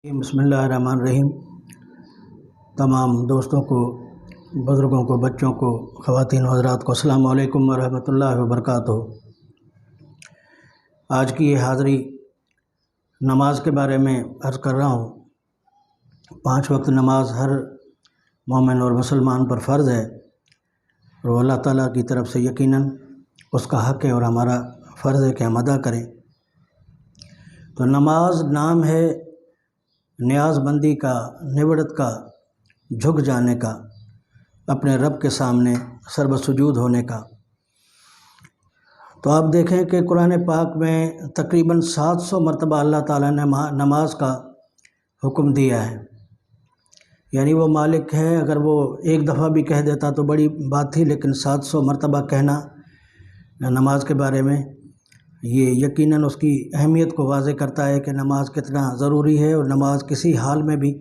بسم اللہ الرحمن الرحیم۔ تمام دوستوں کو، بزرگوں کو، بچوں کو، خواتین و حضرات کو السلام علیکم ورحمۃ اللہ وبرکاتہ۔ آج کی یہ حاضری نماز کے بارے میں عرض کر رہا ہوں۔ 5 وقت نماز ہر مومن اور مسلمان پر فرض ہے اور وہ اللہ تعالیٰ کی طرف سے یقیناً اس کا حق ہے اور ہمارا فرض ہے کہ ہم ادا کریں۔ تو نماز نام ہے نیاز بندی کا، نبڑت کا، جھک جانے کا، اپنے رب کے سامنے سر بسجود ہونے کا۔ تو آپ دیکھیں کہ قرآن پاک میں تقریباً 700 مرتبہ اللہ تعالیٰ نے نماز کا حکم دیا ہے۔ یعنی وہ مالک ہے، اگر وہ ایک دفعہ بھی کہہ دیتا تو بڑی بات تھی، لیکن 700 مرتبہ کہنا نماز کے بارے میں یہ یقیناً اس کی اہمیت کو واضح کرتا ہے کہ نماز کتنا ضروری ہے، اور نماز کسی حال میں بھی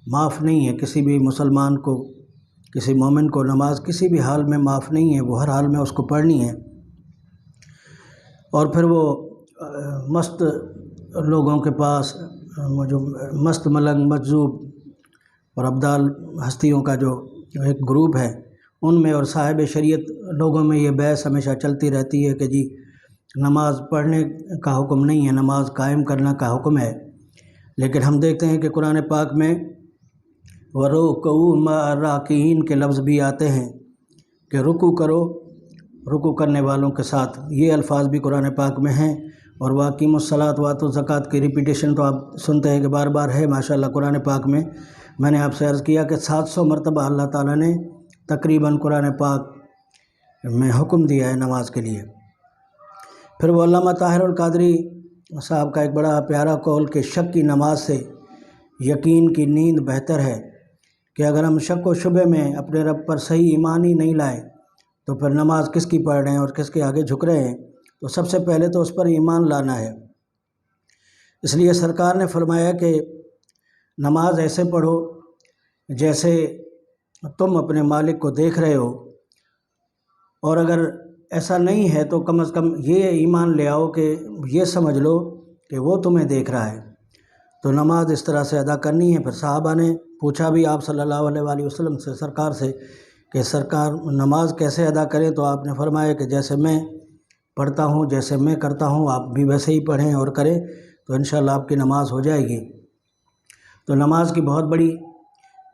معاف نہیں ہے۔ کسی بھی مسلمان کو، کسی مومن کو نماز کسی بھی حال میں معاف نہیں ہے، وہ ہر حال میں اس کو پڑھنی ہے۔ اور پھر وہ مست لوگوں کے پاس، جو مست ملنگ مجذوب اور ابدال ہستیوں کا جو ایک گروپ ہے، ان میں اور صاحب شریعت لوگوں میں یہ بحث ہمیشہ چلتی رہتی ہے کہ جی نماز پڑھنے کا حکم نہیں ہے، نماز قائم کرنے کا حکم ہے۔ لیکن ہم دیکھتے ہیں کہ قرآن پاک میں وَرُكُوعُوا مَعَ الرَّاكِعِينَ کے لفظ بھی آتے ہیں کہ رکوع کرو رکوع کرنے والوں کے ساتھ، یہ الفاظ بھی قرآن پاک میں ہیں۔ اور وَأَقِیمُوا الصَّلَاةَ وَآتُوا الزَّکَاۃَ کی ریپیٹیشن تو آپ سنتے ہیں کہ بار بار ہے ماشاءاللہ قرآن پاک میں۔ میں نے آپ سے عرض کیا کہ 700 مرتبہ اللہ تعالیٰ نے تقریباً قرآن پاک میں حکم دیا ہے نماز کے لیے۔ پھر وہ علامہ طاہر القادری صاحب کا ایک بڑا پیارا قول کہ شک کی نماز سے یقین کی نیند بہتر ہے، کہ اگر ہم شک و شبے میں اپنے رب پر صحیح ایمان ہی نہیں لائے تو پھر نماز کس کی پڑھ رہے ہیں اور کس کے آگے جھک رہے ہیں؟ تو سب سے پہلے تو اس پر ایمان لانا ہے۔ اس لیے سرکار نے فرمایا کہ نماز ایسے پڑھو جیسے تم اپنے مالک کو دیکھ رہے ہو، اور اگر ایسا نہیں ہے تو کم از کم یہ ایمان لے آؤ کہ یہ سمجھ لو کہ وہ تمہیں دیکھ رہا ہے۔ تو نماز اس طرح سے ادا کرنی ہے۔ پھر صحابہ نے پوچھا بھی آپ صلی اللہ علیہ وآلہ وسلم سے، سرکار سے، کہ سرکار نماز کیسے ادا کریں؟ تو آپ نے فرمایا کہ جیسے میں پڑھتا ہوں، جیسے میں کرتا ہوں، آپ بھی ویسے ہی پڑھیں اور کریں تو انشاءاللہ آپ کی نماز ہو جائے گی۔ تو نماز کی بہت بڑی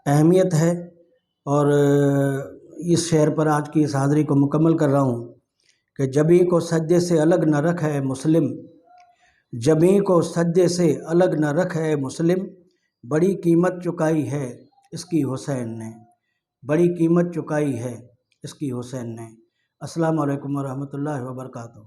اہمیت ہے، اور اس شعر پر آج کی اس حاضری کو مکمل کر رہا ہوں کہ جبیں کو سجدے سے الگ نہ رکھ ہے مسلم، جبیں کو سجدے سے الگ نہ رکھ ہے مسلم، بڑی قیمت چکائی ہے اس کی حسین نے، بڑی قیمت چکائی ہے اس کی حسین نے۔ السلام علیکم ورحمۃ اللہ وبرکاتہ۔